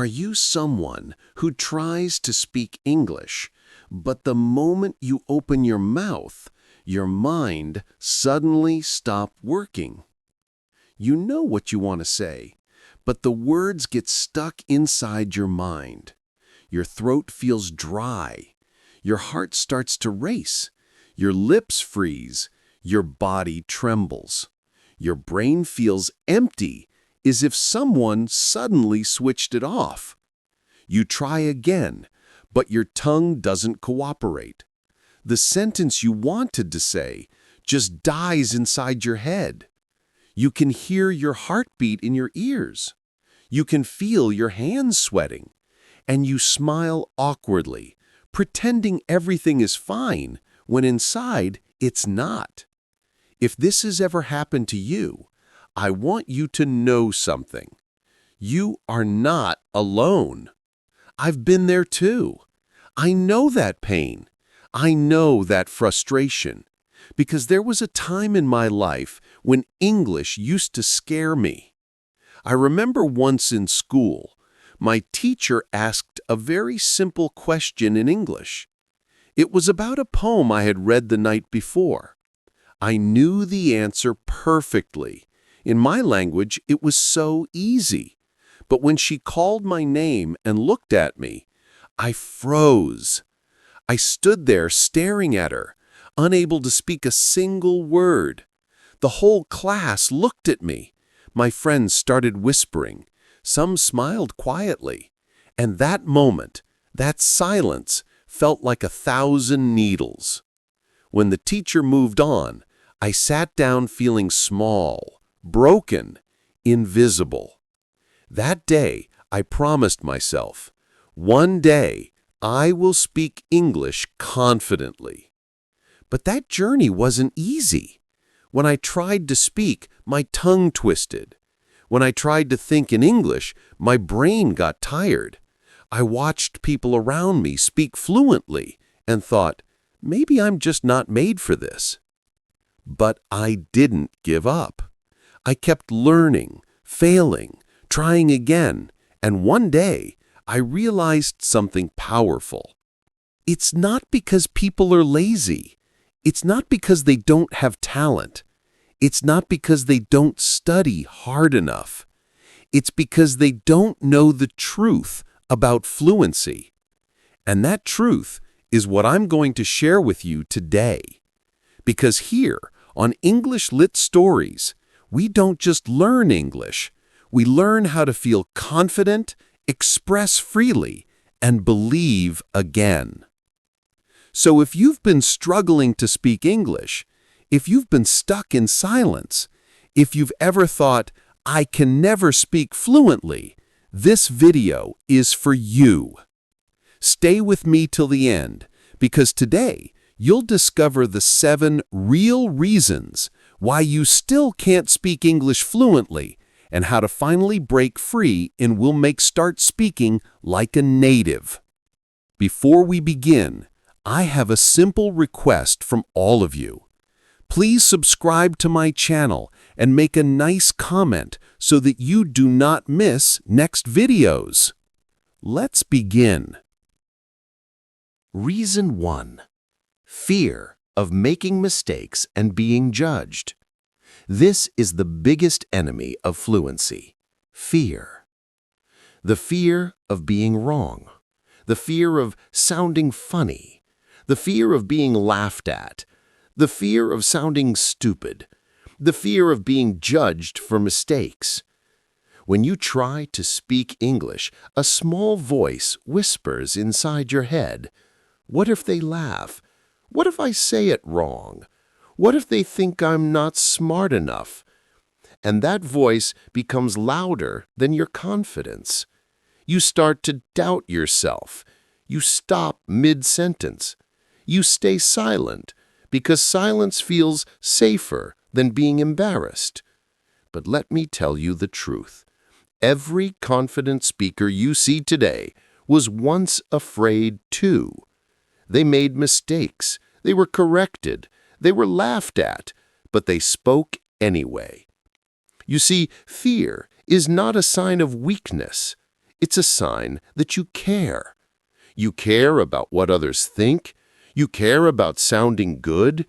Are you someone who tries to speak English, but the moment you open your mouth, your mind suddenly stops working? You know what you want to say, but the words get stuck inside your mind. Your throat feels dry. Your heart starts to race. Your lips freeze. Your body trembles. Your brain feels empty, as if someone suddenly switched it off. You try again, but your tongue doesn't cooperate. The sentence you wanted to say just dies inside your head. You can hear your heartbeat in your ears. You can feel your hands sweating. And you smile awkwardly, pretending everything is fine, when inside it's not. If this has ever happened to you, I want you to know something. You are not alone. I've been there too. I know that pain. I know that frustration. Because there was a time in my life when English used to scare me. I remember once in school, my teacher asked a very simple question in English. It was about a poem I had read the night before. I knew the answer perfectly. In my language, it was so easy. But when she called my name and looked at me, I froze. I stood there staring at her, unable to speak a single word. The whole class looked at me. My friends started whispering. Some smiled quietly. And that moment, that silence, felt like 1,000 needles. When the teacher moved on, I sat down feeling small, broken, invisible. That day, I promised myself, one day, I will speak English confidently. But that journey wasn't easy. When I tried to speak, my tongue twisted. When I tried to think in English, my brain got tired. I watched people around me speak fluently and thought, maybe I'm just not made for this. But I didn't give up. I kept learning, failing, trying again, and one day I realized something powerful. It's not because people are lazy. It's not because they don't have talent. It's not because they don't study hard enough. It's because they don't know the truth about fluency. And that truth is what I'm going to share with you today. Because here, on English Lit Stories, we don't just learn English. We learn how to feel confident, express freely, and believe again. So if you've been struggling to speak English, if you've been stuck in silence, if you've ever thought, I can never speak fluently, this video is for you. Stay with me till the end, because today you'll discover the 7 real reasons why you still can't speak English fluently and how to finally break free and start speaking like a native. Before we begin, I have a simple request from all of you. Please subscribe to my channel and make a nice comment so that you do not miss next videos. Let's begin. Reason 1. Fear of making mistakes and being judged. This is the biggest enemy of fluency, fear. The fear of being wrong, the fear of sounding funny, the fear of being laughed at, the fear of sounding stupid, the fear of being judged for mistakes. When you try to speak English, a small voice whispers inside your head, what if they laugh? What if I say it wrong? What if they think I'm not smart enough? And that voice becomes louder than your confidence. You start to doubt yourself. You stop mid-sentence. You stay silent because silence feels safer than being embarrassed. But let me tell you the truth. Every confident speaker you see today was once afraid too. They made mistakes. They were corrected. They were laughed at, but they spoke anyway. You see, fear is not a sign of weakness. It's a sign that you care. You care about what others think. You care about sounding good.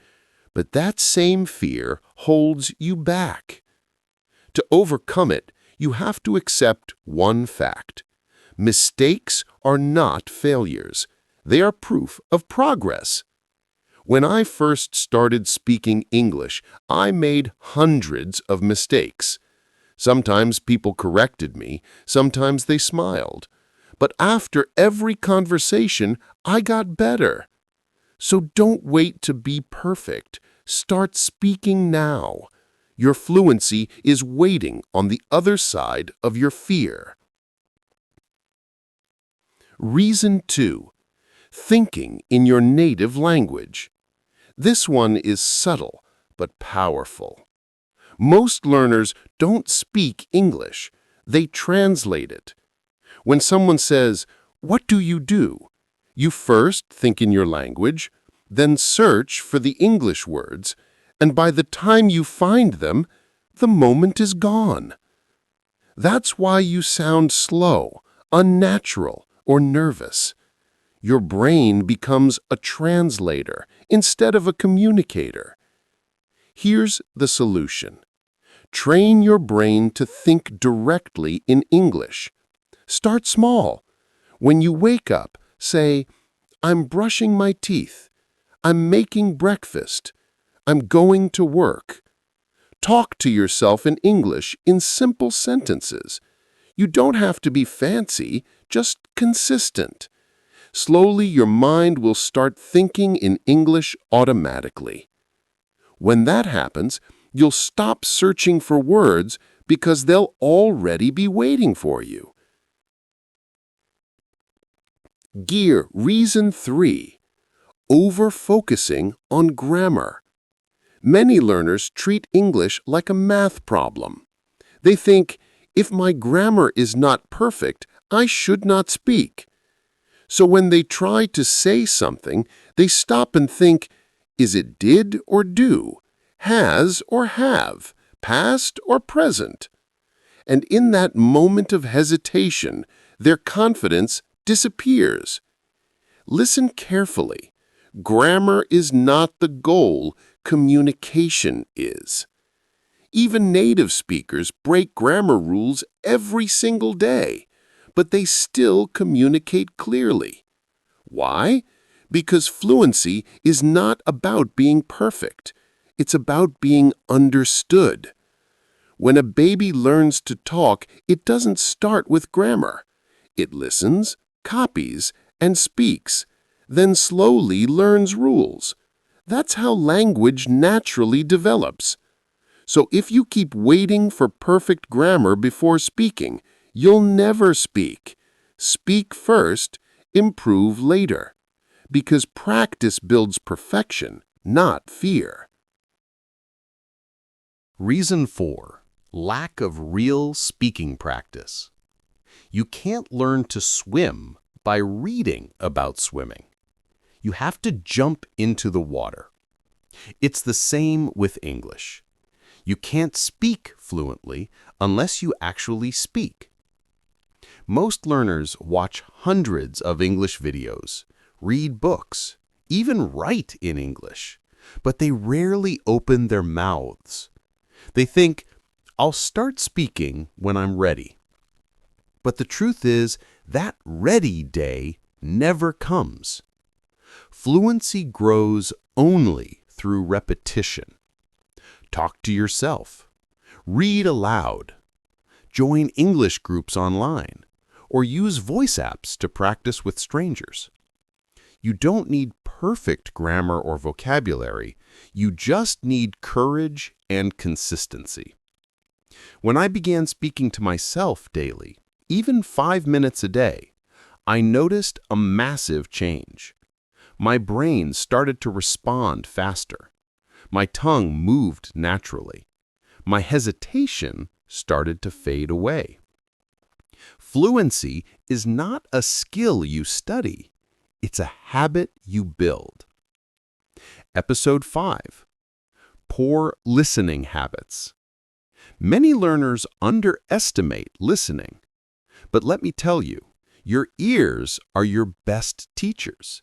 But that same fear holds you back. To overcome it, you have to accept one fact. Mistakes are not failures. They are proof of progress. When I first started speaking English, I made hundreds of mistakes. Sometimes people corrected me, sometimes they smiled. But after every conversation, I got better. So don't wait to be perfect. Start speaking now. Your fluency is waiting on the other side of your fear. Reason 2. Thinking in your native language. This one is subtle but powerful. Most learners don't speak English. They translate it. When someone says, "What do?" you first think in your language, then search for the English words, and by the time you find them, the moment is gone. That's why you sound slow, unnatural, or nervous. Your brain becomes a translator instead of a communicator. Here's the solution. Train your brain to think directly in English. Start small. When you wake up, say, "I'm brushing my teeth. I'm making breakfast. I'm going to work." Talk to yourself in English in simple sentences. You don't have to be fancy, just consistent. Slowly, your mind will start thinking in English automatically. When that happens, you'll stop searching for words because they'll already be waiting for you. Reason 3. Over-focusing on grammar. Many learners treat English like a math problem. They think, if my grammar is not perfect, I should not speak. So when they try to say something, they stop and think, is it did or do, has or have, past or present? And in that moment of hesitation, their confidence disappears. Listen carefully. Grammar is not the goal, communication is. Even native speakers break grammar rules every single day, but they still communicate clearly. Why? Because fluency is not about being perfect. It's about being understood. When a baby learns to talk, it doesn't start with grammar. It listens, copies, and speaks, then slowly learns rules. That's how language naturally develops. So if you keep waiting for perfect grammar before speaking, you'll never speak. Speak first, improve later. Because practice builds perfection, not fear. Reason 4. Lack of real speaking practice. You can't learn to swim by reading about swimming. You have to jump into the water. It's the same with English. You can't speak fluently unless you actually speak. Most learners watch hundreds of English videos, read books, even write in English, but they rarely open their mouths. They think, I'll start speaking when I'm ready. But the truth is, that ready day never comes. Fluency grows only through repetition. Talk to yourself. Read aloud. Join English groups online, or use voice apps to practice with strangers. You don't need perfect grammar or vocabulary. You just need courage and consistency. When I began speaking to myself daily, even 5 minutes a day, I noticed a massive change. My brain started to respond faster. My tongue moved naturally. My hesitation started to fade away. Fluency is not a skill you study. It's a habit you build. Episode 5. Poor listening habits. Many learners underestimate listening. But let me tell you, your ears are your best teachers.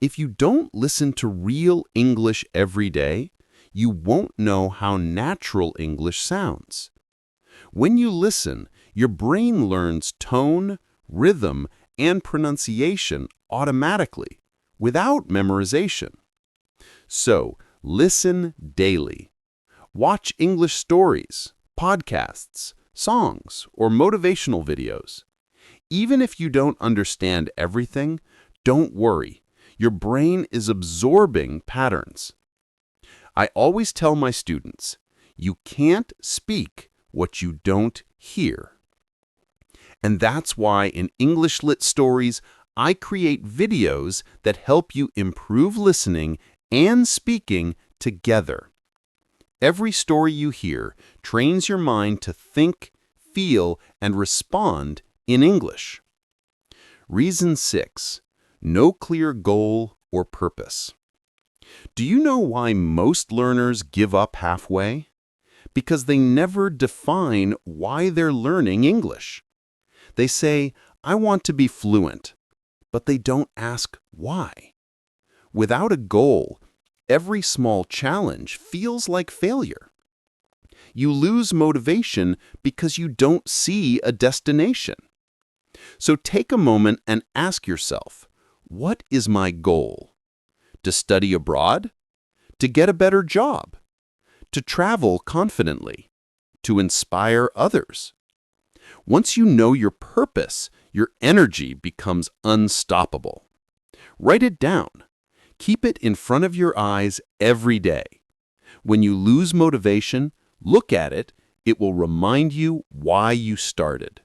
If you don't listen to real English every day, you won't know how natural English sounds. When you listen, your brain learns tone, rhythm, and pronunciation automatically, without memorization. So, listen daily. Watch English stories, podcasts, songs, or motivational videos. Even if you don't understand everything, don't worry. Your brain is absorbing patterns. I always tell my students, you can't speak what you don't hear. And that's why in English Lit Stories, I create videos that help you improve listening and speaking together. Every story you hear trains your mind to think, feel, and respond in English. Reason 6. No clear goal or purpose. Do you know why most learners give up halfway? Because they never define why they're learning English. They say, I want to be fluent, but they don't ask why. Without a goal, every small challenge feels like failure. You lose motivation because you don't see a destination. So take a moment and ask yourself, what is my goal? To study abroad? To get a better job? To travel confidently? To inspire others? Once you know your purpose, your energy becomes unstoppable. Write it down. Keep it in front of your eyes every day. When you lose motivation, look at it. It will remind you why you started.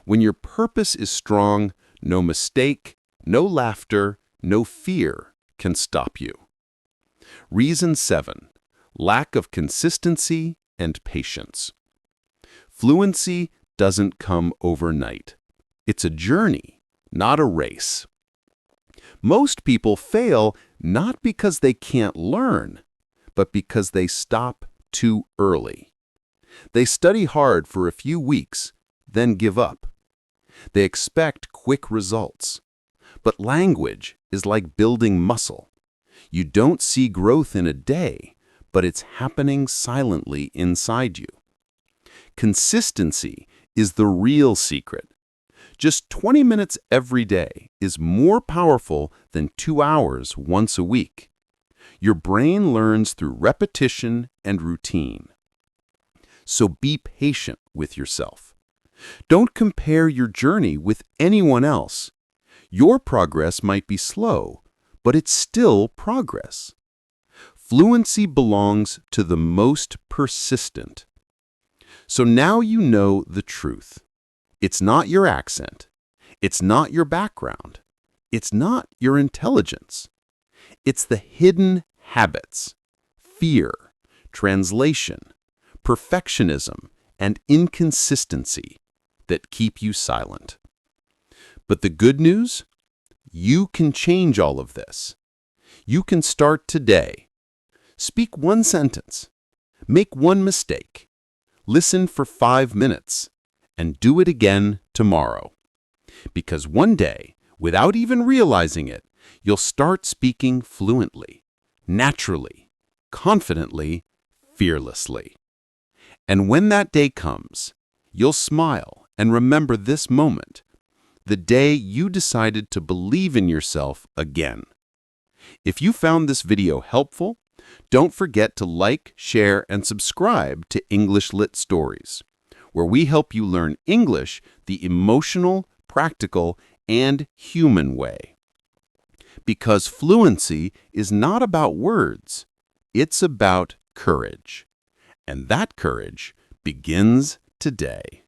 When your purpose is strong, no mistake, no laughter, no fear can stop you. Reason 7. Lack of consistency and patience. Fluency doesn't come overnight. It's a journey, not a race. Most people fail not because they can't learn, but because they stop too early. They study hard for a few weeks, then give up. They expect quick results. But language is like building muscle. You don't see growth in a day, but it's happening silently inside you. Consistency is the real secret. Just 20 minutes every day is more powerful than 2 hours once a week. Your brain learns through repetition and routine. So be patient with yourself. Don't compare your journey with anyone else. Your progress might be slow, but it's still progress. Fluency belongs to the most persistent. So now you know the truth. It's not your accent. It's not your background. It's not your intelligence. It's the hidden habits, fear, translation, perfectionism, and inconsistency that keep you silent. But the good news? You can change all of this. You can start today. Speak one sentence. Make one mistake. Listen for 5 minutes. And do it again tomorrow. Because one day, without even realizing it, you'll start speaking fluently, naturally, confidently, fearlessly. And when that day comes, you'll smile and remember this moment, the day you decided to believe in yourself again. If you found this video helpful, don't forget to like, share, and subscribe to English Lit Stories, where we help you learn English the emotional, practical, and human way. Because fluency is not about words, it's about courage. And that courage begins today.